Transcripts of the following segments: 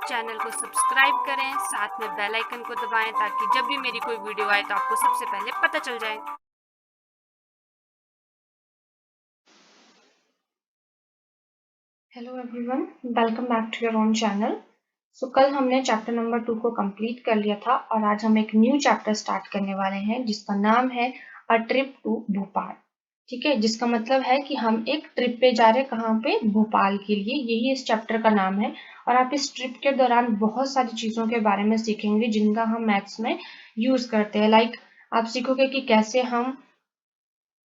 Channel को subscribe करें, साथ में बेल आइकन को दबाएं ताकि जब भी मेरी कोई वीडियो आए तो आपको सबसे पहले पता चल जाए। Hello everyone, welcome back to your own channel. So कल हमने चैप्टर नंबर 2 को कंप्लीट कर लिया था और आज हम एक न्यू चैप्टर स्टार्ट करने वाले हैं जिसका नाम है अ ट्रिप टू भोपाल। ठीक है, जिसका मतलब है कि हम एक ट्रिप पे जा रहे हैं। कहाँ पे? भोपाल के लिए। यही इस चैप्टर का नाम है और आप इस ट्रिप के दौरान बहुत सारी चीज़ों के बारे में सीखेंगे जिनका हम मैथ्स में यूज़ करते हैं। लाइक आप सीखोगे कि कैसे हम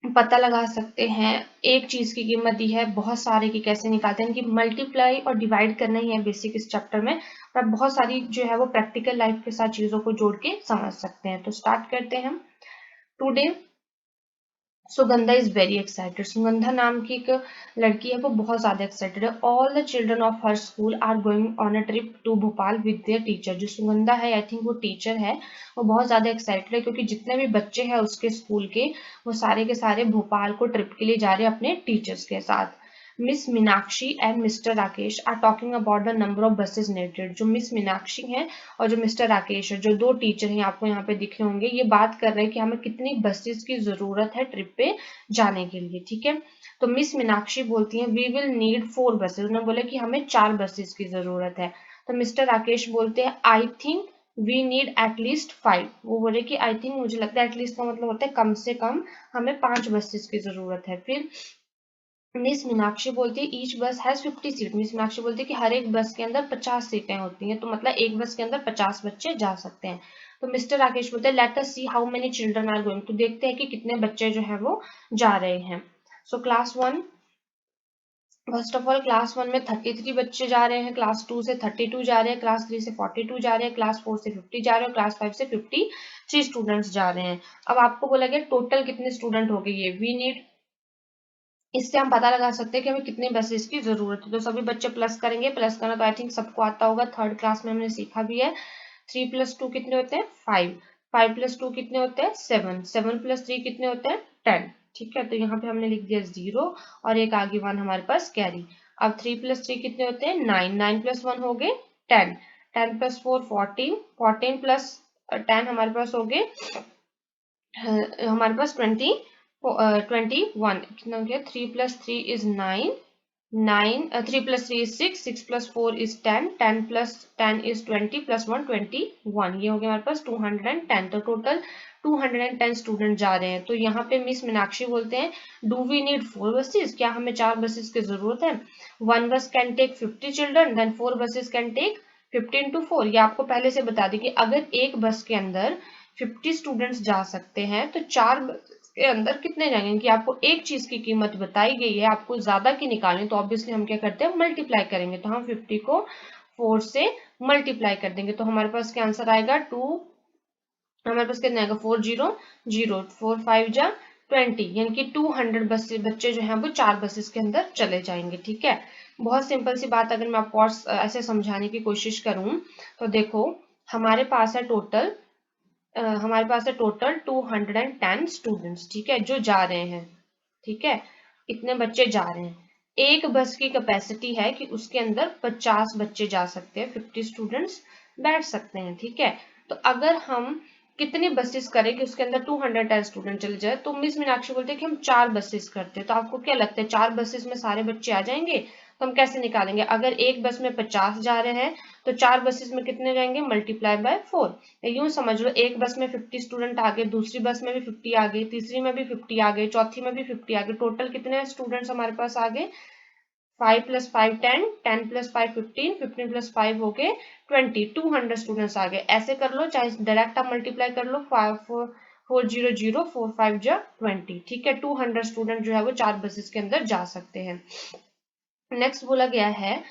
पता लगा सकते हैं एक चीज की कीमत दी है बहुत सारे की कैसे निकालते हैं, कि मल्टीप्लाई और डिवाइड करना ही है बेसिक इस चैप्टर में। और आप बहुत सारी जो है वो प्रैक्टिकल लाइफ के साथ चीजों को जोड़ के समझ सकते हैं। तो स्टार्ट करते हैं हम today. Sugandha is very excited. Sugandha नाम की एक लड़की है, वो बहुत ज्यादा एक्साइटेड है। All the children of her school are going on a trip to Bhopal with their teacher. जो सुगंधा है, आई थिंक वो टीचर है, वो बहुत ज्यादा एक्साइटेड है क्योंकि जितने भी बच्चे हैं उसके स्कूल के, वो सारे के सारे भोपाल को ट्रिप के लिए जा रहे हैं अपने टीचर्स के साथ। Miss Meenakshi and mister Rakesh are talking about the number of buses needed. जो मिस मीनाक्षी है और जो मिस्टर राकेश है, जो दो टीचर हैं आपको यहाँ पे दिख रहे होंगे, ये बात कर रहे हैं कि हमें कितनी बसेस की जरूरत है ट्रिप पे जाने के लिए। ठीक है, तो मिस मीनाक्षी बोलती हैं वी विल नीड 4 बसेस। उन्होंने बोला कि हमें 4 बसेस की जरूरत है। तो मिस्टर राकेश बोलते हैं I think we need at least 5। वो बोले कि आई थिंक, मुझे लगता है, एटलीस्ट का मतलब होता है कम से कम हमें 5 बसेस की जरूरत है। फिर मिस मीनाक्षी बोलती है ईच बस हैज 50 सीट। मिस मीनाक्षी बोलती है कि हर एक बस के अंदर 50 सीटें होती हैं, तो मतलब एक बस के अंदर 50 बच्चे जा सकते हैं। तो मिस्टर राकेश बोलते हैं let us see how many children are going. तो देखते हैं कि कितने बच्चे जो है वो जा रहे हैं। So class 1, first of all class 1 में 33 बच्चे जा रहे हैं, क्लास 2 से 32 जा रहे हैं, क्लास 3 से 42 जा रहे हैं, क्लास 4 से 50 जा रहे हैं, क्लास 5 से 53 स्टूडेंट्स जा रहे हैं। अब आपको बोला गया टोटल कितने स्टूडेंट हो गए, ये वी नीड, इससे हम पता लगा सकते हैं कि हमें कितने बसेस की जरूरत है। तो सभी बच्चे प्लस करेंगे। प्लस करना तो आई थिंक सबको आता होगा, थर्ड क्लास में हमने सीखा भी है। 3 + 2 कितने होते हैं? 5। 5 + 2 कितने होते हैं? 7। 7 + 3 कितने होते हैं? 10। ठीक है, तो यहाँ पे हमने लिख दिया 0 और एक आगे 1 हमारे पास कैरी। अब 3 + 3 कितने होते हैं? 9। 9 + 1 हो गए 10। 10 + 4 14। 14 + 10 हमारे पास हो गए, हमारे पास 21। कितना हो गया? 3 + 3 इज 9। 3 + 3 इज 6। 6 + 4 इज 10। 10 + 10 इज 20 + 1 21। ये हो गया हमारे पास 210। तो टोटल 210 स्टूडेंट जा रहे हैं। तो यहाँ पे मिस मीनाक्षी बोलते हैं डू वी नीड 4 बसेस? क्या हमें 4 बसेस की जरूरत है? 1 bus can take 50 children, then 4 buses can take 15 × 4। ये आपको पहले से बता दी कि अगर एक बस के अंदर 50 स्टूडेंट्स जा सकते हैं तो 4 बस के अंदर कितने जाएंगे? कि आपको एक चीज की कीमत बताई गई है, आपको ज्यादा की निकालनी, तो ऑब्वियसली हम क्या करते हैं? मल्टीप्लाई करेंगे। तो हम 50 को 4 से मल्टीप्लाई कर देंगे। तो हमारे पास क्या आंसर आएगा? 2। हमारे पास कितना आएगा? 4 0 0। 4 5 जा 20, यानी कि 200 बच्चे जो हैं वो 4 बसेस के अंदर चले जाएंगे। ठीक है, बहुत सिंपल सी बात अगर मैं आपको और ऐसे समझाने की कोशिश करूं तो देखो, हमारे पास है टोटल, हमारे पास है टोटल 210 स्टूडेंट्स। ठीक है, जो जा रहे हैं। ठीक है, इतने बच्चे जा रहे हैं। एक बस की कैपेसिटी है कि उसके अंदर 50 बच्चे जा सकते हैं, 50 स्टूडेंट्स बैठ सकते हैं। ठीक है, तो अगर हम कितनी बसेस करें कि उसके अंदर 210 स्टूडेंट चले जाए, तो मिस मीनाक्षी बोलते हैं कि हम 4 बसेस करते हैं। तो आपको क्या लगता है 4 बसेस में सारे बच्चे आ जाएंगे? तो हम कैसे निकालेंगे? अगर एक बस में 50 जा रहे हैं तो 4 बसेस में कितने जाएंगे? Multiply by 4। यूं समझ लो, एक बस में 50 स्टूडेंट आ गए, दूसरी बस में भी 50 आ गए, तीसरी में भी 50 आ गए, चौथी में भी 50 आ गए। टोटल कितने स्टूडेंट्स हमारे पास आ गए? 5 + 5 10, 10 + 5 15, 15 + 5 हो गए 20। 200 स्टूडेंट्स आ गए। ऐसे कर लो, चाहे डायरेक्ट आप मल्टीप्लाई कर लो। 5 4 4 0 0 4 5 जा 20। ठीक है, 200 स्टूडेंट जो है वो 4 बसेस के अंदर जा सकते हैं। नेक्स्ट बोला गया है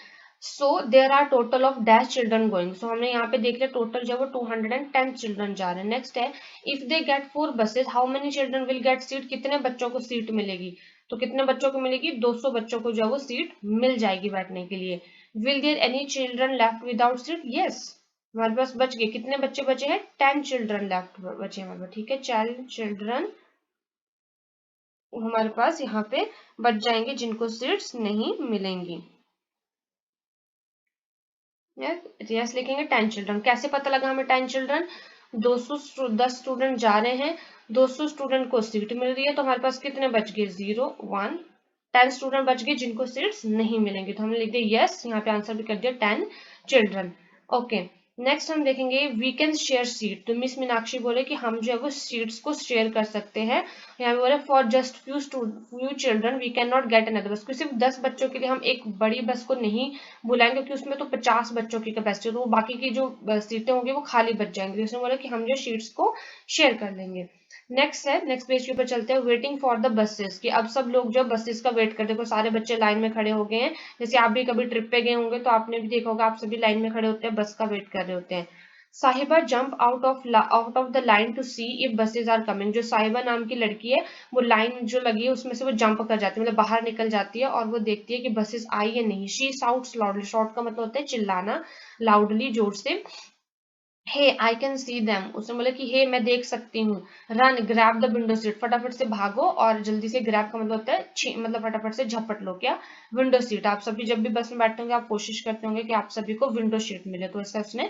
so there are total of dash children going. So हमने यहाँ पे देख लिया टोटल जो है वो 210 चिल्ड्रन जा रहे हैं। नेक्स्ट है if they get 4 buses how many children will get seat. कितने बच्चों को सीट मिलेगी? तो कितने बच्चों को मिलेगी? 200 बच्चों को जो है वो सीट मिल जाएगी बैठने के लिए। Will there any children left without seat? Yes, हमारे पास बच गए। कितने बच्चे बचे हैं? 10 चिल्ड्रन लेफ्ट बचे हमारे पास। ठीक है, 10 चिल्ड्रन हमारे पास यहाँ पे बच जाएंगे जिनको सीट्स नहीं मिलेंगी। यस लिखेंगे 10 चिल्ड्रन। कैसे पता लगा हमें 10 चिल्ड्रन? 10 स्टूडेंट जा रहे हैं, 200 स्टूडेंट को सीट मिल रही है, तो हमारे पास कितने बच गए? 0 1 10 स्टूडेंट बच गए जिनको सीट्स नहीं मिलेंगी, तो हमने लिख दिया यस, यहाँ पे आंसर भी कर दिया 10 चिल्ड्रन। ओके, नेक्स्ट हम देखेंगे वी कैन शेयर सीट। तो मिस मीनाक्षी बोले कि हम जो है वो सीट्स को शेयर कर सकते हैं। यहाँ पे बोले for just few children we can not get another bus. सिर्फ 10 बच्चों के लिए हम एक बड़ी बस को नहीं बुलाएंगे, क्योंकि उसमें तो 50 बच्चों की कैपेसिटी, तो वो बाकी की जो सीटें होंगी वो खाली बच जाएंगी। तो उसने बोला कि हम जो सीट्स को शेयर कर लेंगे। नेक्स्ट है, नेक्स्ट पेज के ऊपर चलते हैं, वेटिंग फॉर द बसेस। कि अब सब लोग जो बसेस का वेट करते हैं, सारे बच्चे लाइन में खड़े हो गए हैं। जैसे आप भी कभी ट्रिप पे गए होंगे तो आपने भी देखा होगा, आप सभी लाइन में खड़े होते हैं, बस का वेट कर रहे होते हैं। Sahiba jump out of the line to see if buses are coming. जो साहिबा नाम की लड़की है, वो लाइन जो लगी है उसमें से वो जंप कर जाती है, मतलब बाहर निकल जाती है, और वो देखती है कि बसेस आई या नहीं। शी शाउट्स लाउडली, शाउट का मतलब होता है चिल्लाना, लाउडली जोर से। हे आई कैन सी देम, उसने बोला कि हे मैं देख सकती हूँ। Run grab the window seat, फटाफट से भागो और जल्दी से, ग्रैब का मतलब होता है मतलब फटाफट से झपट लो। क्या? Window seat. आप सभी जब भी बस में बैठते होंगे आप कोशिश करते होंगे कि आप सभी को विंडो सीट मिले, तो ऐसा उसने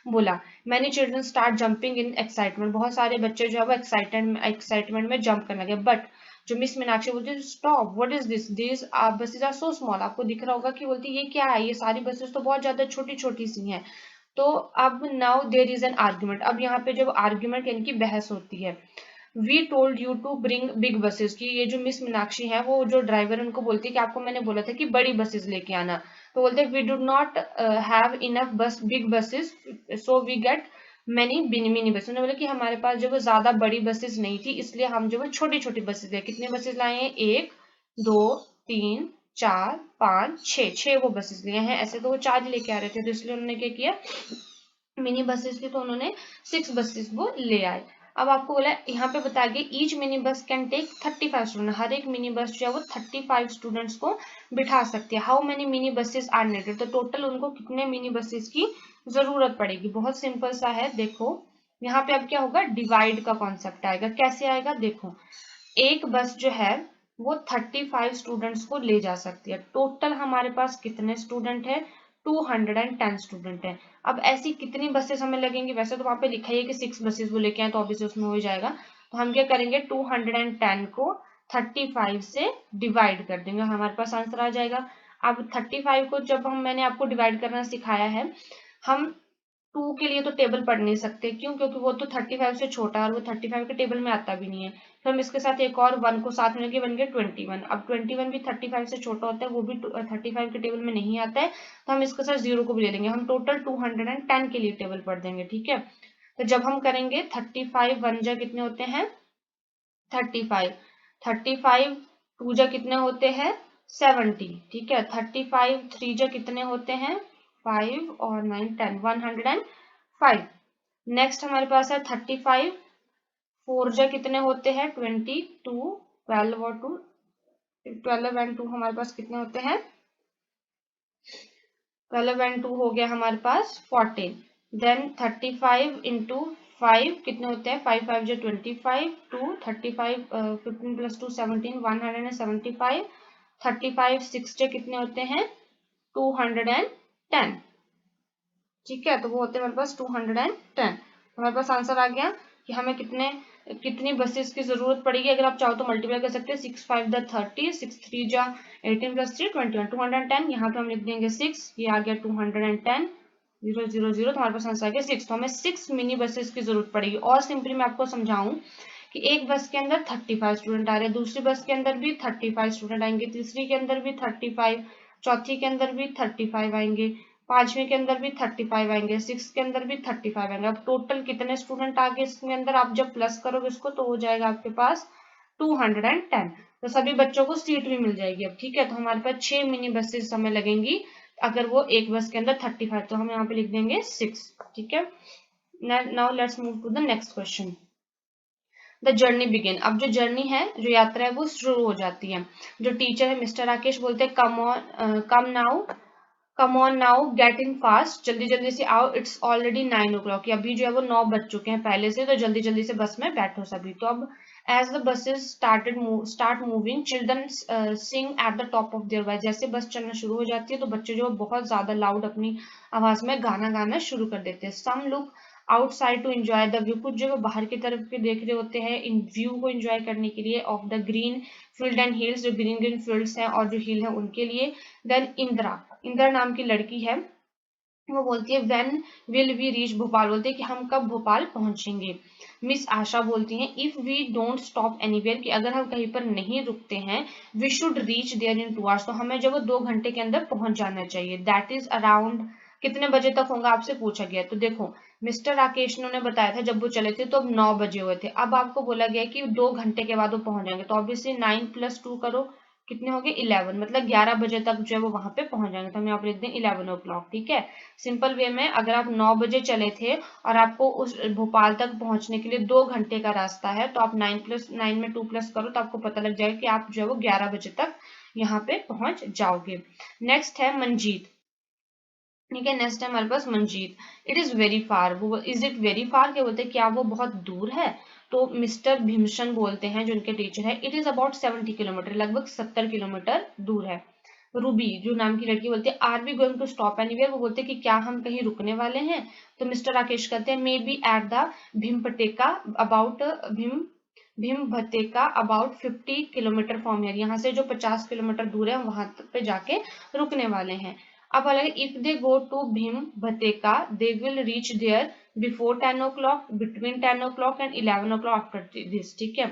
बोला। Many children start jumping in excitement, बहुत सारे बच्चे जो है वो एक्साइटमेंट में जंप करने लगे। बट जो मिस मीनाक्षी बोलती है stop, what is this buses are so small. आपको दिख रहा होगा कि बोलती है ये क्या है, ये सारी बसेस तो बहुत ज्यादा छोटी छोटी सी हैं। तो अब now there is an argument, अब यहाँ पे जब आर्ग्यूमेंट यानी कि बहस होती है। We told you to bring big buses, की ये जो मिस मीनाक्षी है वो जो ड्राइवर उनको बोलती है कि आपको मैंने बोला था कि बड़ी बसेस लेके आना। तो बोलते हैं we do not have enough bus big buses so we get many mini buses. उन्होंने बोला कि हमारे पास जो वो ज्यादा बड़ी बसेस नहीं थी, इसलिए हम जो वो छोटी छोटी बसेस ले। कितने बसेस लाए हैं? 1 2 3 4 5 6 वो बसेस लिए हैं। ऐसे तो वो 4 ही लेके आ रहे थे, तो इसलिए उन्होंने क्या किया, मिनी बसेस थी तो उन्होंने 6 बसेस वो ले आए। अब आपको बोला यहाँ पे बता गया each mini bus can take 35 student, हर एक मिनी बस जो है वो 35 स्टूडेंट्स को बिठा सकती है। How many mini buses are needed, तो टोटल उनको कितने मिनी बसेस की जरूरत पड़ेगी। बहुत सिंपल सा है, देखो यहाँ पे अब क्या होगा, डिवाइड का कॉन्सेप्ट आएगा। कैसे आएगा? देखो एक बस जो है वो 35 स्टूडेंट्स को ले जा सकती है। टोटल हमारे पास कितने स्टूडेंट है? 210 स्टूडेंट है। अब ऐसी कितनी बसेस हमें लगेंगी? वैसे तो वहां पे लिखा ही है कि 6 बसेस वो लेके आए, तो ऑब्वियसली उसमें हो जाएगा। तो हम क्या करेंगे, 210 को 35 से डिवाइड कर देंगे, हमारे पास आंसर आ जाएगा। अब 35 को जब मैंने आपको डिवाइड करना सिखाया है, हम 2 के लिए तो टेबल पढ़ नहीं सकते, क्यों? क्योंकि वो तो 35 से छोटा है और वो 35 के टेबल में आता भी नहीं है। तो हम इसके साथ एक और 1 को साथ में बन गए 21। अब 21 भी 35 से छोटा होता है, वो भी 35 के टेबल में नहीं आता है, तो हम इसके साथ 0 को भी ले लेंगे। हम टोटल 210 के लिए टेबल पढ़ देंगे, ठीक है। तो जब हम करेंगे 35 1 जा कितने होते हैं? 35 35 2 जा कितने होते हैं? 70, ठीक है। 35 3 जा कितने होते हैं? 5 और 9 10 105। नेक्स्ट हमारे पास है 35 4 जा कितने होते हैं? 22 12 और 2 12 एंड 2 हमारे पास कितने होते हैं? 12 एंड 2 हो गया हमारे पास 14। देन 35 इंटू 5 कितने होते हैं? 5 5 जो 25 2 35 15 प्लस 2 17 175। 35 6 जो कितने होते हैं? 210, ठीक है। तो वो होते हैं हमारे पास 210। हमारे पास आंसर आ गया कि हमें कितनी बसेस की जरूरत पड़ेगी। अगर आप चाहो तो मल्टीप्लाई कर सकते हैं, 6 5 द 30 6 3 जा 18 प्लस 3 21 210। यहाँ पे हम लिख देंगे 6, ये आ गया 210 0 0 0, तो हमारे पास आंसर आ गया 6। तो हमें 6 मिनी बसेस की जरूरत पड़ेगी। और सिंपली मैं आपको समझाऊं कि एक बस के अंदर 35 स्टूडेंट आ रहे हैं, दूसरी बस के अंदर भी 35 स्टूडेंट आएंगे, तीसरी के अंदर भी 35, चौथी के अंदर भी 35 आएंगे, पांचवी के अंदर भी 35 आएंगे, 6 के अंदर भी 35 आएंगे। अब टोटल कितने स्टूडेंट आ गए इसके अंदर? आप जब प्लस करोगे इसको तो हो जाएगा आपके पास 210। तो सभी बच्चों को सीट भी मिल जाएगी अब, ठीक है। तो हमारे पास 6 मिनी बसेस हमें लगेंगी अगर वो एक बस के अंदर 35, तो हम यहाँ पे लिख देंगे 6, ठीक है। Now let's move to the next question. The journey begin, अब जो जर्नी है, जो यात्रा है वो शुरू हो जाती है। जो टीचर है मिस्टर राकेश बोलते हैं come on now get in fast, जल्दी जल्दी से आओ, इट्स ऑलरेडी 9 o'clock, अभी जो है वो 9 बज चुके हैं पहले से, तो जल्दी जल्दी से बस में बैठो सभी। तो अब As the buses start moving, children sing at the top of their voice. जैसे बस चलना शुरू हो जाती है तो बच्चे जो बहुत ज्यादा लाउड अपनी आवाज में गाना गाना शुरू कर देते हैं. Some look outside to enjoy the view. कुछ जो बाहर की तरफ के देख रहे होते हैं इन व्यू को एंजॉय करने के लिए. Of the green field and hills, जो ग्रीन ग्रीन फील्ड्स हैं और जो हिल है उनके लिए. Then इंदिरा नाम की लड़की है, वो बोलती है when will we reach Bhopal, बोलती है कि हम कब भोपाल पहुंचेंगे. मिस आशा बोलती हैं if we don't stop anywhere, कि अगर हम कहीं पर नहीं रुकते हैं, we should reach there in 2 hours, तो हमें जब वो 2 घंटे के अंदर पहुंच जाना चाहिए. दैट इज अराउंड कितने बजे तक होगा आपसे पूछा गया. तो देखो मिस्टर राकेश ने बताया था जब वो चले थे तो अब 9 बजे हुए थे. अब आपको बोला गया कि 2 घंटे के बाद वो पहुंच जाएंगे, तो ऑब्वियसली 9 + 2 करो, कितने हो गए 11, मतलब 11 बजे तक जो है वो वहां पे पहुंच जाएंगे. तो हम यहाँ पर लिख दें 11 o'clock. ठीक है, सिंपल वे में अगर आप 9 बजे चले थे और आपको उस भोपाल तक पहुंचने के लिए 2 घंटे का रास्ता है, तो आप 9 में 2 प्लस करो तो आपको पता लग जाएगा कि आप जो है वो 11 बजे तक यहाँ पे पहुंच जाओगे. नेक्स्ट है मंजीत. ठीक है, नेक्स्ट है हमारे पास Manjeet. It is very far. वो इज इट वेरी फार क्या बोलते हैं, क्या वो बहुत दूर है. तो मिस्टर भीमशन बोलते हैं जो उनके टीचर है इट इज अबाउट 70 किलोमीटर, लगभग 70 किलोमीटर दूर है. रूबी जो नाम की लड़की बोलती है are we going to stop anywhere, वो बोलते हैं कि क्या हम कहीं रुकने वाले हैं. तो मिस्टर राकेश कहते हैं may be at the Bhimbetka about Bhimbetka about 50 kilometre from here, यहाँ से जो 50 किलोमीटर दूर है वहां पे जाके रुकने वाले हैं. अब अलग if they go to Bhimbetka they will reach there before 10 o'clock, between 10 o'clock and 11 o'clock after this. ठीक है,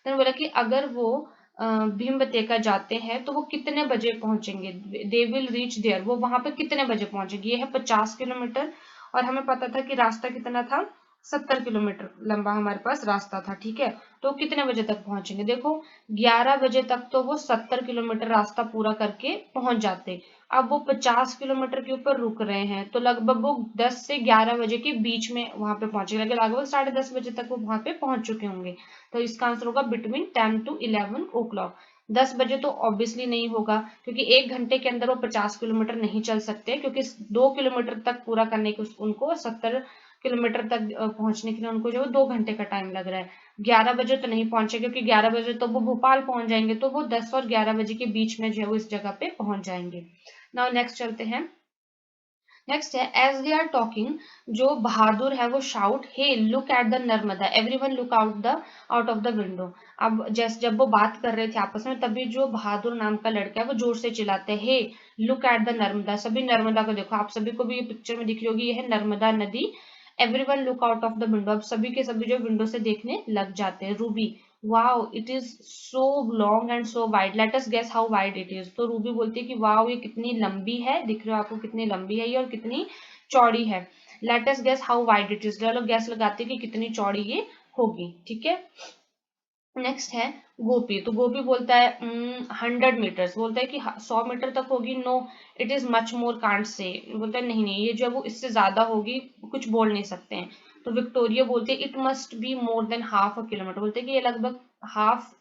तो बोला कि अगर वो भीमबेटका जाते हैं तो वो कितने बजे पहुंचेंगे. दे विल रीच देयर, वो वहां पे कितने बजे पहुंचेंगे. ये है 50 किलोमीटर और हमें पता था कि रास्ता कितना था, 70 किलोमीटर लंबा हमारे पास रास्ता था. ठीक है, तो कितने बजे तक पहुंचेंगे. देखो 11 बजे तक तो वो 70 किलोमीटर रास्ता पूरा करके पहुंच जाते. अब वो 50 किलोमीटर के ऊपर रुक रहे हैं तो लगभग वो 10 से 11 बजे के बीच में वहां पे पहुंचेंगे, लगभग 10:30 बजे तक वो वहां पे पहुंच चुके होंगे. तो इसका आंसर होगा बिटवीन 10 to 11 o'clock. 10 बजे तो ऑब्वियसली नहीं होगा क्योंकि 1 घंटे के अंदर वो 50 किलोमीटर नहीं चल सकते, क्योंकि 2 किलोमीटर तक पूरा करने के उनको 70 किलोमीटर तक पहुंचने के लिए उनको जो 2 घंटे का टाइम लग रहा है. 11 बजे तो नहीं पहुंचे क्योंकि 11 बजे तो वो भोपाल पहुंच जाएंगे, तो वो 10 और 11 बजे के बीच में जो है वो इस जगह पे पहुंच जाएंगे. नाउ नेक्स्ट चलते हैं. नेक्स्ट है एज दे आर टॉकिंग, जो बहादुर है वो shout hey look at the Narmada, everyone look out of the window. अब जैसे जब वो बात कर रहे थे आपस में तभी जो बहादुर नाम का लड़का है वो जोर से चिल्लाते हैं hey look at the Narmada, सभी नर्मदा को देखो. आप सभी को भी ये पिक्चर में दिख रही होगी, ये है नर्मदा नदी. Everyone look out of the window, अब सभी के सभी जो विंडो से देखने लग जाते हैं. Ruby wow it is so long and so wide, let us guess how wide it is. तो रूबी बोलती है कि वाओ ये कितनी लंबी है, दिख रही हो आपको कितनी लंबी है ये और कितनी चौड़ी है. Let us guess how wide it is, चलो गैस लगाते हैं कि कितनी चौड़ी ये होगी. ठीक है, नेक्स्ट है गोपी. तो गोपी बोलता है 100 मीटर्स, बोलता है कि 100 मीटर तक होगी. No it is much more, can't say, बोलता है नहीं नहीं ये जो है वो इससे ज्यादा होगी, कुछ बोल नहीं सकते हैं. तो विक्टोरिया बोलते हैं it must be more than half a kilometre, बोलते हैं कि ये लगभग हाफ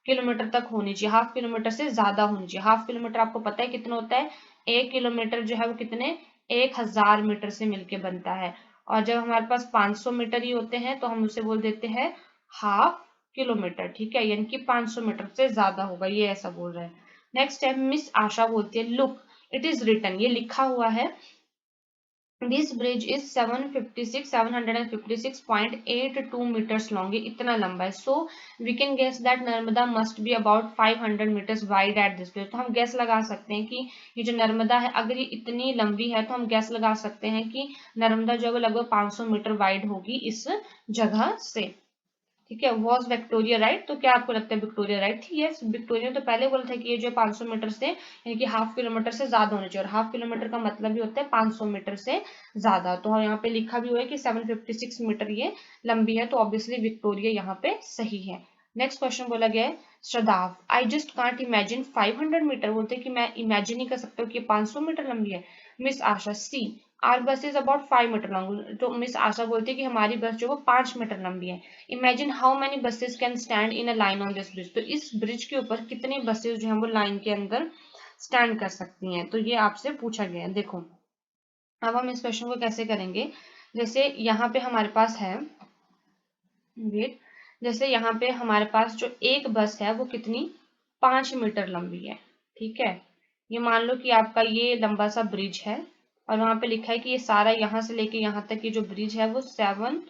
किलोमीटर तक होनी चाहिए, हाफ किलोमीटर से ज्यादा होनी चाहिए. हाफ किलोमीटर आपको पता है कितना होता है, 1 किलोमीटर जो है वो कितने 1000 मीटर से मिलके बनता है. और जब हमारे पास 500 मीटर ही होते हैं तो हम उसे बोल देते हैं हाफ किलोमीटर. ठीक है, यानी कि 500 मीटर से ज्यादा होगा, ये ऐसा बोल रहा है. नेक्स्ट है मिस आशा बोलती है लुक इट इज रिटन, ये लिखा हुआ है this bridge is 756.82 metres long, ये इतना लंबा है. So we can guess that Narmada must be about 500 metres wide at this bridge. तो हम गैस लगा सकते हैं कि ये जो नर्मदा है अगर ये इतनी लंबी है तो हम गैस लगा सकते हैं कि नर्मदा जो है लगभग 500 मीटर वाइड होगी इस जगह से. ठीक है, वॉज विक्टोरिया राइट. तो क्या आपको लगता है विक्टोरिया राइट थी. यस, विक्टोरिया तो पहले बोला था कि ये जो 500 मीटर से यानी कि हाफ किलोमीटर से ज्यादा होना चाहिए, और हाफ किलोमीटर का मतलब भी होता है 500 मीटर से ज्यादा. तो यहाँ पे लिखा भी हुआ है कि 756 मीटर ये लंबी है, तो ऑब्वियसली विक्टोरिया यहाँ पे सही है. नेक्स्ट क्वेश्चन बोला गया है श्रद्धाव I just can't imagine 500 metre, बोलते हैं कि मैं इमेजिन नहीं कर सकता कि 500 मीटर लंबी है. मिस आशा सी आर बस इज अबाउट 5 मीटर लॉन्ग, तो मिस आशा बोलती है कि हमारी बस जो वो 5 मीटर लंबी है. Imagine how many buses can stand in a line on this bridge, तो इस ब्रिज के ऊपर कितनी बसेस जो है वो लाइन के अंदर स्टैंड कर सकती हैं. तो ये आपसे पूछा गया है. देखो अब हम इस क्वेश्चन को कैसे करेंगे, जैसे यहाँ पे हमारे पास है वेट जैसे यहाँ पे हमारे पास जो एक बस है वो कितनी 5 मीटर लंबी है, ठीक है। ये मान लो कि आपका ये लंबा सा ब्रिज है और वहां पे लिखा है कि ये सारा यहाँ से लेके यहाँ तक ये जो ब्रिज है वो 7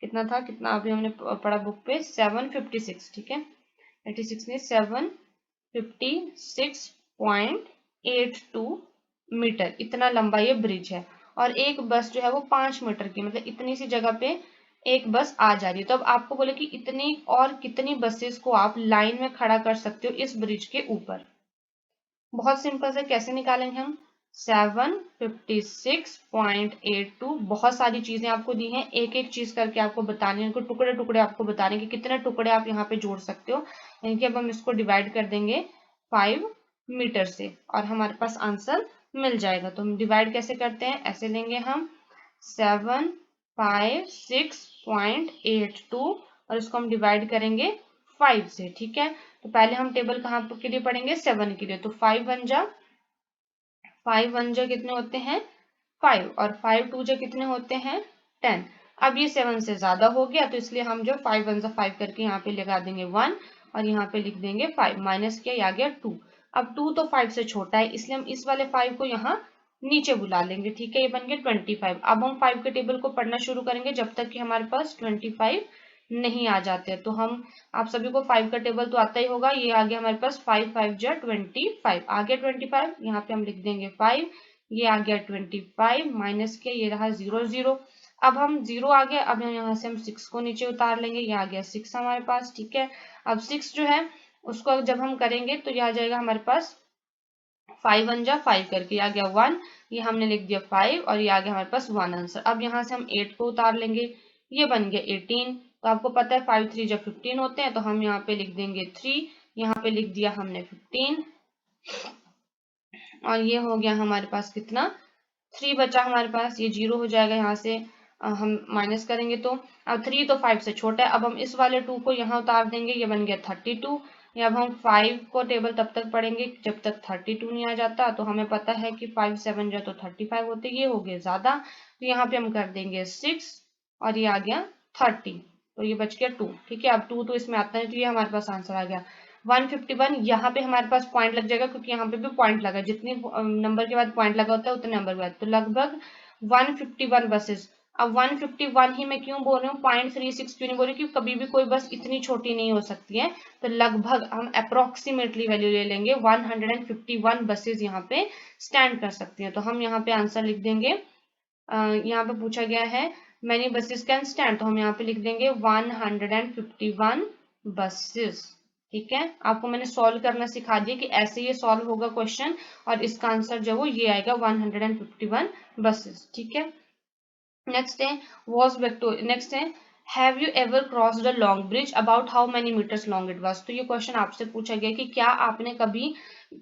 कितना था, कितना अभी हमने पढ़ा बुक पे 756, ठीक है। 86 नहीं 756.82 मीटर, इतना लंबा ये ब्रिज है। और एक बस जो है वो 5 मीटर की, मतलब इतनी सी जगह पे एक बस आ जा रही है। तो अब आपको बोले कि इतनी और कितनी बसेस को आप लाइन में खड़ा कर सकते हो इस ब्रिज के ऊपर। बहुत सिंपल से कैसे निकालेंगे हम, 756.82, बहुत सारी चीजें आपको दी हैं, एक एक चीज करके आपको बतानी है, उनको टुकड़े टुकड़े आपको बताने कि कितने टुकड़े आप यहाँ पे जोड़ सकते हो। यानी कि अब हम इसको डिवाइड कर देंगे 5 मीटर से और हमारे पास आंसर मिल जाएगा। तो हम डिवाइड कैसे करते हैं, ऐसे लेंगे हम 756.82 और इसको हम डिवाइड करेंगे 5 से, ठीक है। तो पहले हम टेबल कहाँ के लिए पढ़ेंगे, 7 के लिए। तो 5 वन जा कितने होते हैं 5 और 5 टू जा कितने होते हैं 10। अब ये 7 से ज्यादा हो गया तो इसलिए हम जो 5 वन जा 5 करके यहाँ पे लगा देंगे 1 और यहाँ पे लिख देंगे 5, माइनस किया आ गया 2। अब 2 तो 5 से छोटा है इसलिए हम इस वाले 5 को यहाँ नीचे बुला लेंगे, ठीक है। ये बन गया 25। अब हम 5 के टेबल को पढ़ना शुरू करेंगे जब तक कि हमारे पास 25 नहीं आ जाते। तो हम आप सभी को 5 का टेबल तो आता ही होगा। ये आ गया हमारे पास 5 5 जा 25, आ गया 25, यहाँ पे हम लिख देंगे 5, ये आ गया 25 माइनस के ये रहा 0 0। अब हम 0 आ गया, अब यहाँ से हम 6 को नीचे उतार लेंगे, ये आ गया 6 हमारे पास, ठीक है। अब 6 जो है उसको जब हम करेंगे तो ये आ जाएगा हमारे पास 5 वन जा 5 करके आ गया 1, ये हमने लिख दिया 5 और ये आ गया हमारे पास 1 आंसर। अब यहाँ से हम 8 को उतार लेंगे, ये बन गया 18। तो आपको पता है 5 3 जा 15 होते हैं, तो हम यहाँ पे लिख देंगे 3, यहाँ पे लिख दिया हमने 15 और ये हो गया हमारे पास कितना 3 बचा हमारे पास, ये 0 हो जाएगा यहाँ से हम माइनस करेंगे तो। अब 3 तो 5 से छोटा है, अब हम इस वाले 2 को यहाँ उतार देंगे, ये बन गया 32। या अब हम 5 को टेबल तब तक पढ़ेंगे जब तक 32 नहीं आ जाता। तो हमें पता है कि 5 7 जो तो 35 होते, ये हो गए ज्यादा, तो यहाँ पे हम कर देंगे 6 और ये आ गया 30, तो ये बच गया 2, ठीक है। अब 2 तो इसमें आता है तो ये हमारे पास आंसर आ गया 151। यहाँ पे हमारे पास पॉइंट लग जाएगा क्योंकि यहाँ पे भी पॉइंट लगा, जितने नंबर के बाद पॉइंट लगा होता है उतने नंबर के बाद, तो लगभग 151 बसेस। अब 151 ही मैं क्यों बोल रही हूँ, 0.36 क्यों नहीं बोल रही, क्योंकि कभी भी कोई बस इतनी छोटी नहीं हो सकती है। तो लगभग हम अप्रोक्सीमेटली वैल्यू ले लेंगे, 151 बसेस यहाँ पे स्टैंड कर सकती हैं। तो हम यहाँ पे आंसर लिख देंगे, यहाँ पे पूछा गया है मैनी बसेस कैन स्टैंड, तो हम यहाँ पे लिख देंगे 151 बसेस, ठीक है। आपको मैंने सॉल्व करना सिखा दिया कि ऐसे ये सॉल्व होगा क्वेश्चन और इसका आंसर जो वो ये आएगा 151 बसेस, ठीक है। नेक्स्ट है वॉज वेक्टोरियल, नेक्स्ट है have you ever crossed a long bridge, about how many metres long it was. तो ये क्वेश्चन आपसे पूछा गया कि क्या आपने कभी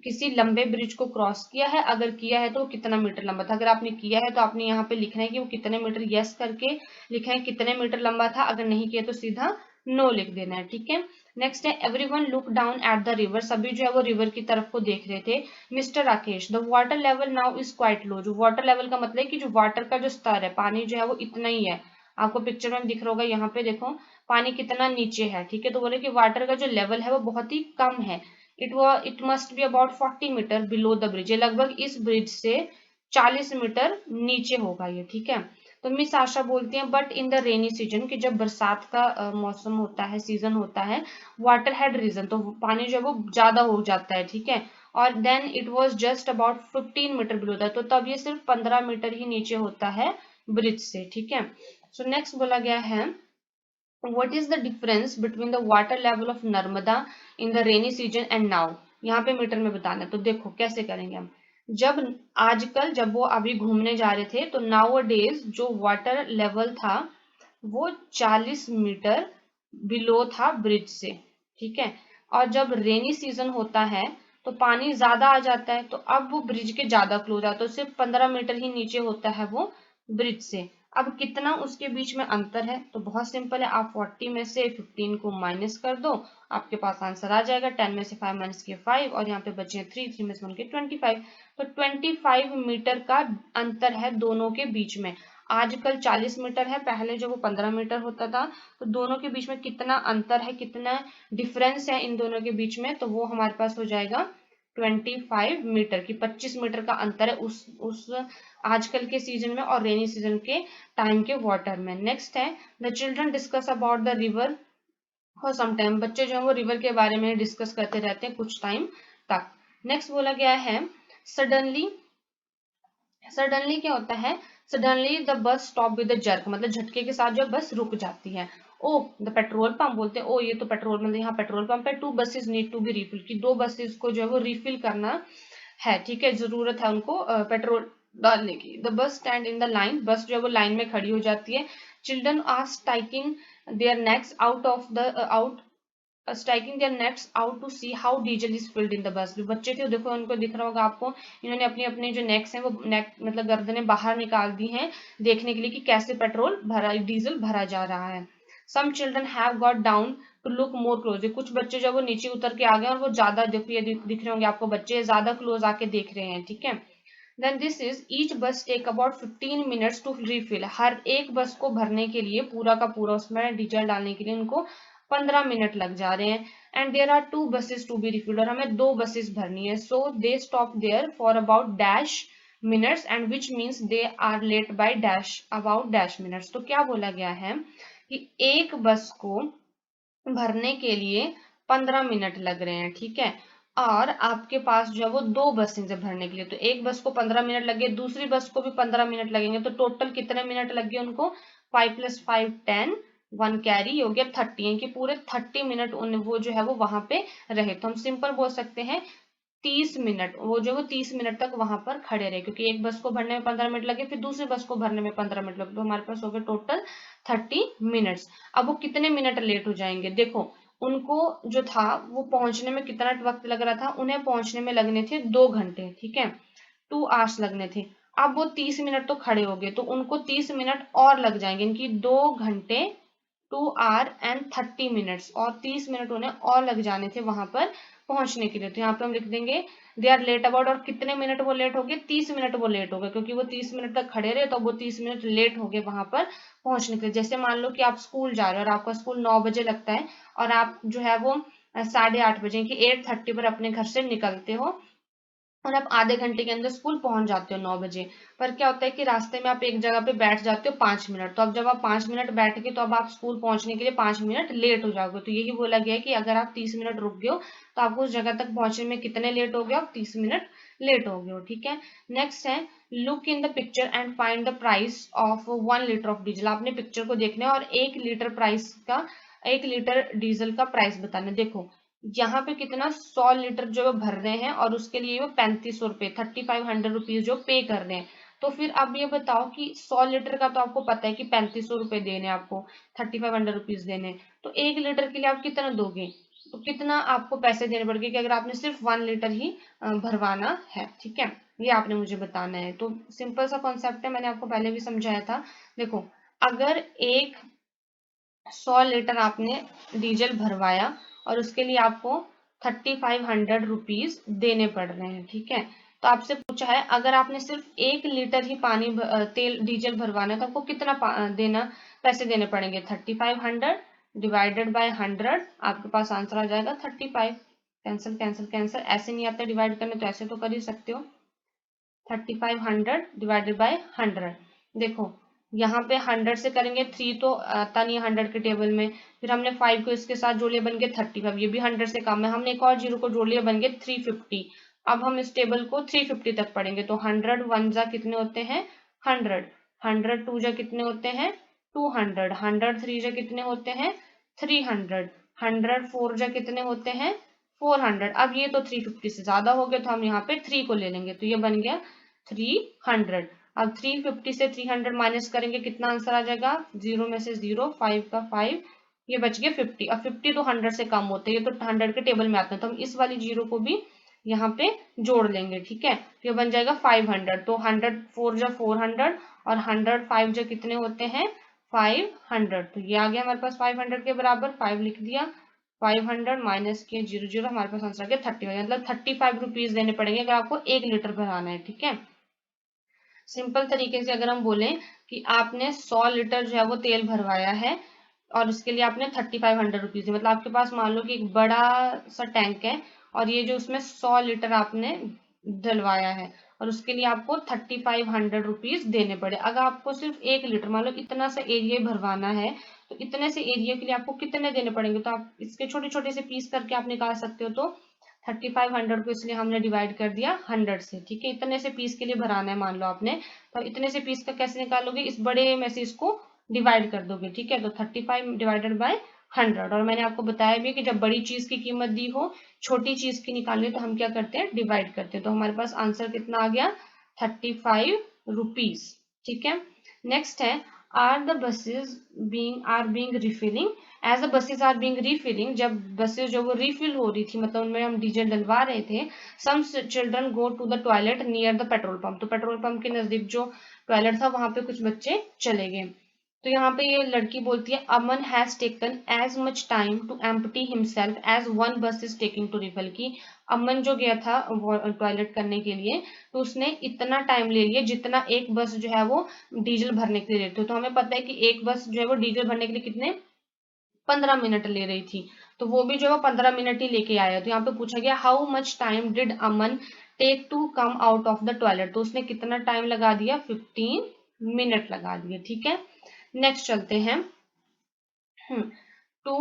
किसी लंबे ब्रिज को क्रॉस किया है, अगर किया है तो वो कितना मीटर लंबा था। अगर आपने किया है तो आपने यहाँ पे लिखना है कि वो कितने मीटर, यस करके लिखा है कितने मीटर लंबा था, अगर नहीं किया तो सीधा नो लिख देना है, ठीक है। नेक्स्ट है everyone look down at the river, सभी जो है वो रिवर की तरफ को देख रहे थे। Mister Rakesh the water level now is quite low, जो वाटर लेवल का मतलब है कि जो वाटर का जो स्तर है, पानी जो है वो इतना ही है। आपको पिक्चर में दिख रहा होगा, यहाँ पे देखो पानी कितना नीचे है, ठीक है। तो बोले कि वाटर का जो लेवल है वो बहुत ही कम है। It must be about 40 metre below the bridge, लगभग इस ब्रिज से 40 मीटर नीचे होगा ये, ठीक है। तो मिस आशा बोलती हैं but in the rainy season, कि जब बरसात का मौसम होता है, सीजन होता है, वाटर हैड रीजन, तो पानी जो है वो ज्यादा हो जाता है, ठीक है। और then it was just about 15 metre below that, तो तब ये सिर्फ 15 मीटर ही नीचे होता है ब्रिज से, ठीक है। सो नेक्स्ट बोला गया है what is the difference between the water level of Narmada in the rainy season and now, यहाँ पे मीटर में बताना है। तो देखो कैसे करेंगे हम, जब आजकल जब वो अभी घूमने जा रहे थे तो नाउ डेज जो वाटर लेवल था वो 40 मीटर बिलो था ब्रिज से, ठीक है। और जब रेनी सीजन होता है तो पानी ज्यादा आ जाता है, तो अब वो ब्रिज के ज्यादा क्लोज आता है, तो सिर्फ 15 मीटर ही नीचे होता है वो ब्रिज से। अब कितना उसके बीच में अंतर है, तो बहुत सिंपल है, आप 40 में से 15 को माइनस कर दो, आपके पास आंसर आ जाएगा। 10 में से 5 माइनस किए 5 और यहाँ पे बचे 3 में से 1 के 25, तो 25 मीटर का अंतर है दोनों के बीच में। आजकल 40 मीटर है, पहले जो वो 15 मीटर होता था। तो दोनों के बीच में कितना अंतर है, कितना डिफरेंस है इन दोनों के बीच में, तो वो हमारे पास हो जाएगा 25 मीटर की, 25 मीटर का अंतर है उस आजकल के सीजन में और रेनी सीजन के टाइम के वाटर में। नेक्स्ट है the children discuss about the river for some time, बच्चे जो है वो रिवर के बारे में डिस्कस करते रहते हैं कुछ टाइम तक। नेक्स्ट बोला गया है सडनली, सडनली क्या होता है, suddenly the bus stop with the jerk, मतलब झटके के साथ जो बस रुक जाती है। ओ द पेट्रोल पंप, बोलते हैं ओ ये तो पेट्रोल, मतलब यहाँ पेट्रोल पंप है। Two buses need to be refill, की दो बसेस को जो है वो रिफिल करना है, ठीक है, जरूरत है उनको पेट्रोल डालने की। The bus stand in the line, बस जो है वो लाइन में खड़ी हो जाती है। Children are striking their necks out of the out striking their necks out to see how diesel is filled in the bus. जो बच्चे थे देखो, उनको दिख रहा होगा आपको, इन्होंने अपनी अपनी जो नेक्स हैं वो नेक मतलब गर्दनें बाहर निकाल दी हैं देखने के लिए कि कैसे पेट्रोल भरा, डीजल भरा जा रहा है। Some children have got down to look more close, कुछ बच्चे जो वो नीचे उतर के आ गए और वो ज्यादा देखो, ये दिख रहे होंगे आपको, बच्चे ज्यादा क्लोज आके देख रहे हैं, ठीक है। Then this is each bus take about 15 minutes to refill, हर एक बस को भरने के लिए पूरा का पूरा उसमें डीजल डालने के लिए उनको 15 मिनट लग जा रहे हैं। And there are 2 buses to be refilled, और हमें 2 बसेस भरनी है। So they stop there for about dash minutes and which means they are late by dash about dash minutes. तो क्या बोला गया है कि एक बस को भरने के लिए 15 मिनट लग रहे हैं, ठीक है, और आपके पास जो है वो 2 बसें जब भरने के लिए, तो एक बस को 15 मिनट लगे, दूसरी बस को भी 15 मिनट लगेंगे, तो टोटल कितने मिनट लगे उनको, 5 + 5 10, 1 कैरी हो गया 30, कि पूरे 30 मिनट वो जो है वो वहां पे रहे। तो हम सिंपल बोल सकते हैं 30 मिनट, वो जो वो 30 मिनट तक वहां पर खड़े रहे, क्योंकि एक बस को भरने में 15 मिनट लगे, फिर दूसरी बस को भरने में 15 मिनट लगे, तो हमारे पास हो गए टोटल 30 मिनट्स। अब वो कितने मिनट लेट हो जाएंगे, देखो उनको जो था वो पहुंचने में कितना वक्त लग रहा था, उन्हें पहुंचने में लगने थे 2 घंटे, ठीक है, 2 आवर्स लगने थे। अब वो 30 मिनट तो खड़े हो गए, तो उनको 30 मिनट और लग जाएंगे, इनकी 2 घंटे 2 आवर एंड 30 मिनट्स, और 30 मिनट उन्हें और लग जाने थे वहां पर पहुंचने के लिए। तो यहाँ पे हम लिख देंगे दे आर लेट अबाउट, और कितने मिनट वो लेट हो गए, 30 मिनट वो लेट हो गए, क्योंकि वो 30 मिनट तक खड़े रहे तो वो 30 मिनट लेट हो गए वहां पर पहुंचने के लिए। जैसे मान लो कि आप स्कूल जा रहे हो और आपका स्कूल 9 बजे लगता है, और आप जो है वो 8:30 बजे की 8:30 पर अपने घर से निकलते हो, और आप आधे घंटे के अंदर स्कूल पहुंच जाते हो 9 बजे। पर क्या होता है कि रास्ते में आप एक जगह पे बैठ जाते हो 5 मिनट, तो अब जब आप 5 मिनट बैठ गए तो अब आप स्कूल पहुंचने के लिए 5 मिनट लेट हो जाओगे। तो यही बोला गया है कि अगर आप 30 मिनट रुक गए हो तो आपको उस जगह तक पहुंचने में कितने लेट हो गए, आप 30 मिनट लेट हो गए हो, ठीक है। नेक्स्ट है look in the picture and find the price of 1 litre of diesel, आपने पिक्चर को देखना है और 1 लीटर प्राइस का, 1 लीटर डीजल का प्राइस बताना। देखो यहाँ पे कितना 100 लीटर जो भर रहे हैं और उसके लिए वो 3500 रुपए 3500 रुपीज जो पे कर रहे हैं। तो फिर अब ये बताओ कि 100 लीटर का तो आपको पता है कि 3500 रुपए देने आपको, 3500 रुपीज देने, तो 1 लीटर के लिए आप कितना दोगे, तो कितना आपको पैसे देने पड़ेंगे कि अगर आपने सिर्फ 1 लीटर ही भरवाना है, ठीक है, ये आपने मुझे बताना है। तो सिंपल सा कॉन्सेप्ट है, मैंने आपको पहले भी समझाया था। देखो अगर एक 100 लीटर आपने डीजल भरवाया और उसके लिए आपको 3500 रुपीज देने पड़ रहे हैं, ठीक है। तो आपसे पूछा है अगर आपने सिर्फ 1 लीटर ही पानी तेल डीजल भरवाना है तो आपको कितना देना, पैसे देने पड़ेंगे, 3500 डिवाइडेड बाय 100, आपके पास आंसर आ जाएगा 35। कैंसिल कैंसिल कैंसिल, ऐसे नहीं आता डिवाइड करने तो ऐसे तो कर ही सकते हो, 3500 डिवाइडेड बाय 100। देखो यहाँ पे 100 से करेंगे 3 तो आता नहीं 100 के टेबल में, फिर हमने 5 को इसके साथ जोड़ लिया बन गए 35, ये भी 100 से कम है, हमने एक और 0 को जोड़ लिया बन गए 350। अब हम इस टेबल को 350 तक पढ़ेंगे, तो 100 1 जा कितने होते हैं 100, 100 2 जा कितने होते हैं 200, 100 3 जा कितने होते हैं 300, 100 4 जा कितने होते हैं 400। अब ये तो 350 से ज्यादा हो गया तो हम यहाँ पे 3 को ले लेंगे, तो ये बन गया 300। अब 350 से 300 माइनस करेंगे कितना आंसर आ जाएगा, 0 में से 0, 5 का 5, ये बच गया 50। अब 50 तो 100 से कम होते हैं, ये तो 100 के टेबल में आते हैं, तो हम इस वाली 0 को भी यहाँ पे जोड़ लेंगे, ठीक है, तो ये बन जाएगा 500। तो 100 4 जा 400 और 100 5 जा कितने होते हैं 500, तो ये आ गया हमारे पास 500 के बराबर, 5 लिख दिया, 500 माइनस किया 0 0, हमारे पास आंसर आ गया 30, मतलब 35 रुपीज देने पड़ेंगे अगर आपको 1 लीटर भराना है, ठीक है। सिंपल तरीके से अगर हम बोलें कि आपने 100 लीटर जो है वो तेल भरवाया है और उसके लिए आपने 3500 रुपीज, मतलब आपके पास मान लो कि एक बड़ा सा टैंक है और ये जो उसमें 100 लीटर आपने डलवाया है और उसके लिए आपको 3500 रुपीज देने पड़े। अगर आपको सिर्फ 1 लीटर, मान लो इतना सा एरिया भरवाना है, तो इतने से एरिया के लिए आपको कितने देने पड़ेंगे, तो आप इसके छोटे छोटे से पीस करके आप निकाल सकते हो। तो 3500 को इसलिए हमने डिवाइड कर दिया 100 से, ठीक है। इतने से पीस के लिए भराना है मान लो आपने, तो इतने से पीस का कैसे निकालोगे, इस बड़े में से इसको डिवाइड कर दोगे, ठीक है। तो 35 डिवाइडेड बाय 100, और मैंने आपको बताया भी कि जब बड़ी चीज की कीमत दी हो, छोटी चीज की निकालनी, तो हम क्या करते हैं, डिवाइड करते हैं। तो हमारे पास आंसर कितना आ गया, 35 रुपीज, ठीक है। नेक्स्ट है, are the buses being refilling, as the buses are being refilling, जब बसेज जो वो रिफिल हो रही थी, मतलब उनमें हम डीजल डलवा रहे थे, some children go to the toilet near the petrol pump, तो पेट्रोल पंप के नजदीक जो टॉयलेट था वहां पे कुछ बच्चे चले गए। तो यहाँ पे ये लड़की बोलती है, Aman has taken as much time to empty himself as one bus is taking to refill, की अमन जो गया था टॉयलेट करने के लिए, तो उसने इतना टाइम ले लिया जितना एक बस जो है वो डीजल भरने के लिए लेती है। तो हमें पता है कि एक बस जो है वो डीजल भरने के लिए कितने 15 मिनट ले रही थी, तो वो भी जो है 15 मिनट ही लेके आया। तो यहाँ पे पूछा गया, how much time did Aman take to come out of the toilet, तो उसने कितना टाइम लगा दिया, 15 मिनट लगा दिए, ठीक है। नेक्स्ट चलते हैं टू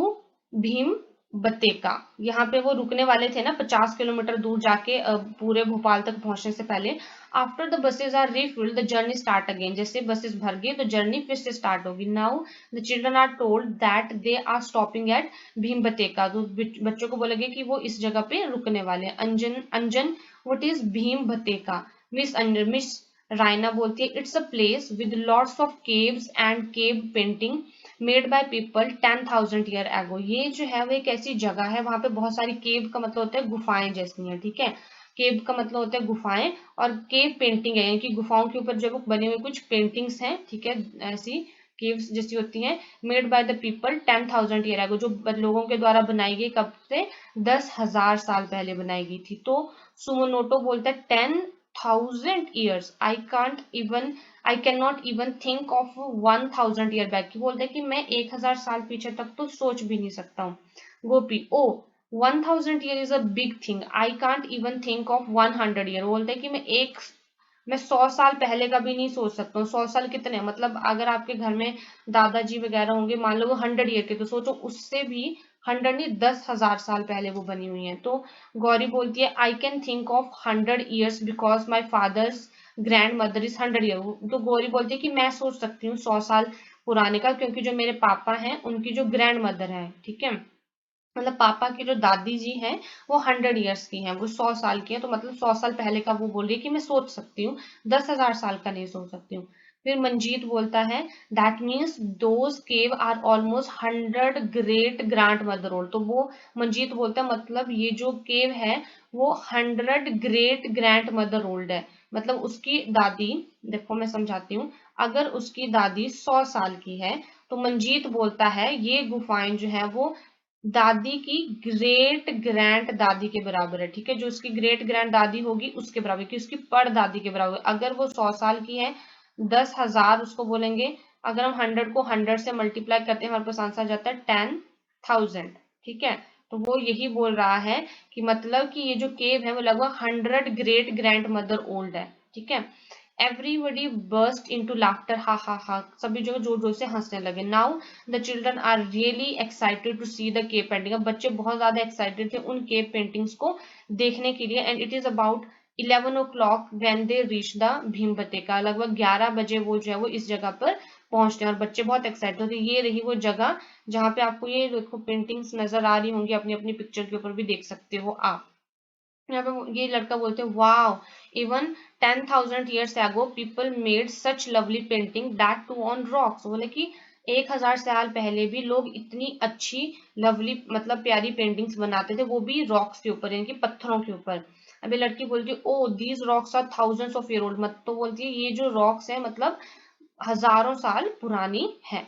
भीम बतेका, यहाँ पे वो रुकने वाले थे ना 50 किलोमीटर दूर जाके पूरे भोपाल तक पहुंचने से पहले। After the buses are refilled the journey start again, जैसे बसेस भर गई तो जर्नी फिर से स्टार्ट होगी। Now the children are told that they are stopping at Bhimbetka, तो बच्चों को बोलेंगे कि वो इस जगह पे रुकने वाले हैं। Anjan what is Bhimbetka, miss Raina बोलती है, it's a place with lots of caves and cave painting made by people 10,000 year ago, ये जो है वो एक ऐसी जगह है, वहां पे बहुत सारी, केव का मतलब होता है गुफाएं जैसी हैं, ठीक है। केव का मतलब होता है गुफाएं, और केव पेंटिंग है, यानी कि गुफाओं के ऊपर जो बने हुए कुछ पेंटिंग्स हैं, ठीक है, ऐसी केव्स जैसी होती हैं। Made by the people 10,000 year एगो, जो लोगों के द्वारा बनाई गई, कब से, 10,000 साल पहले बनाई गई थी। तो सुमोनोटो बोलता है 10,000 years, I can not even think of 1,000 year back, की बोलते हैं कि मैं 1,000 साल पीछे तक तो सोच भी नहीं सकता हूँ। गोपी, ओ 1,000 year is a big thing, I can't even think of 100 year, बोलते हैं कि मैं 100 साल पहले का भी नहीं सोच सकता हूँ। 100 साल कितने, मतलब अगर आपके घर में दादाजी वगैरह होंगे, मान लो वो 100 ईयर के, तो सोचो उससे भी 100 नहीं, 10,000 साल पहले वो बनी हुई है। तो गौरी बोलती है, I can think of 100 years because my father's grand mother is 100 year, तो गौरी बोलती है कि मैं सोच सकती हूँ 100 साल पुराने का, क्योंकि जो मेरे पापा हैं उनकी जो ग्रैंड मदर है, ठीक है, मतलब पापा की जो दादी जी हैं वो 100 ईयर्स की हैं, वो 100 साल की है, तो मतलब 100 साल पहले का वो बोल रही है कि मैं सोच सकती हूँ, 10,000 साल का नहीं सोच सकती हूँ। फिर मंजीत बोलता है, that means those cave are almost 100 great grand mother old, तो वो मंजीत बोलता है मतलब ये जो केव है वो 100 ग्रेट ग्रैंड मदर ओल्ड है, मतलब उसकी दादी, देखो मैं समझाती हूँ, अगर उसकी दादी 100 साल की है, तो मंजीत बोलता है ये गुफाएं जो है वो दादी की ग्रेट ग्रैंड दादी के बराबर है, ठीक है, जो उसकी ग्रेट ग्रैंड दादी होगी उसके बराबर, की उसकी परदादी के बराबर। अगर वो 100 साल की है, 10,000 उसको बोलेंगे, अगर हम 100 को 100 से मल्टीप्लाई करते हैं हमारे पास आंसर जाता है 10,000, ठीक है। तो वो यही बोल रहा है कि मतलब कि ये जो केव है वो लगभग 100 ग्रेट ग्रैंड मदर ओल्ड है, ठीक है। एवरीबडी बर्स्ट इनटू लाफ्टर, हा हा हा, सभी जो जोर जोर से हंसने लगे। Now the children are really excited to see the cave painting, अब बच्चे बहुत ज्यादा एक्साइटेड थे उन केव पेंटिंग्स को देखने के लिए। And it is about 11 o'clock when they reach the Bhimbetka, लगभग 11 बजे वो जो है वो इस जगह पर पहुंचते हैं, और बच्चे बहुत एक्साइटेड होते हैं। ये रही वो जगह जहाँ पे आपको ये देखो पेंटिंग्स नजर आ रही होंगी, अपनी अपनी पिक्चर के ऊपर भी देख सकते हो आप। यहाँ पे ये लड़का बोलते हैं, wow, even 10,000 years ago people made such lovely painting that too on rocks, बोले कि 1,000 साल पहले भी लोग इतनी अच्छी लवली, मतलब प्यारी पेंटिंग्स बनाते थे, वो भी रॉक्स के ऊपर, यानी कि पत्थरों के ऊपर। अभी लड़की बोलती है, oh these rocks are thousands of year old, मत तो बोलती है ये जो रॉक्स है मतलब हजारों साल पुरानी है।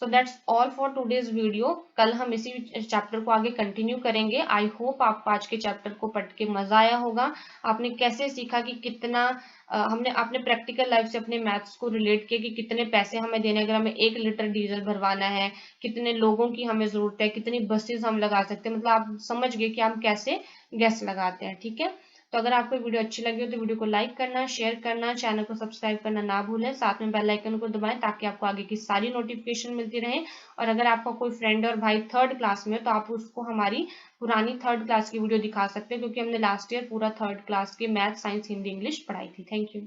So that's all for today's video. कल हम इसी चैप्टर को आगे कंटिन्यू करेंगे। आई होप आपको आज के चैप्टर को पढ़ के मजा आया होगा। आपने कैसे सीखा कि कितना हमने अपने प्रैक्टिकल लाइफ से अपने मैथ्स को रिलेट किया कि कितने पैसे हमें देने, अगर हमें 1 लीटर डीजल भरवाना है, कितने लोगों की हमें जरूरत है, कितनी बसेस हम लगा सकते हैं। मतलब आप समझ गए कि हम कैसे गैस लगाते हैं। ठीक है, तो अगर आपको वीडियो अच्छी लगी हो तो वीडियो को लाइक करना, शेयर करना, चैनल को सब्सक्राइब करना ना भूलें। साथ में बेल आइकन को दबाएं ताकि आपको आगे की सारी नोटिफिकेशन मिलती रहे। और अगर आपका कोई फ्रेंड और भाई 3rd क्लास में, तो आप उसको हमारी पुरानी 3rd क्लास की वीडियो दिखा सकते हैं, क्योंकि हमने लास्ट ईयर पूरा 3rd क्लास के मैथ, साइंस, हिंदी, इंग्लिश पढ़ाई थी। Thank you.